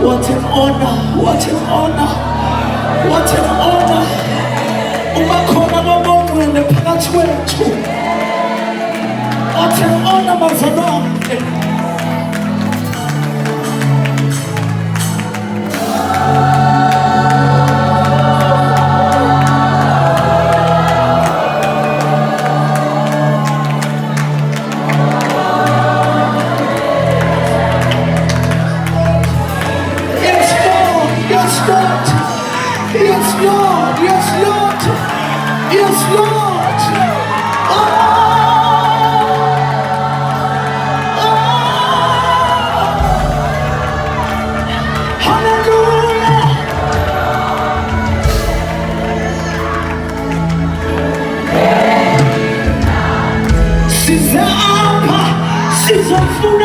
What an honor, what an honor, what an honor. Umakhona amabongwele phakathi kwethu. What an honor, bazalwane. Yes, Lord. Yes, Lord. Yes, Lord. Oh, hallelujah. Siza apa, siza funa.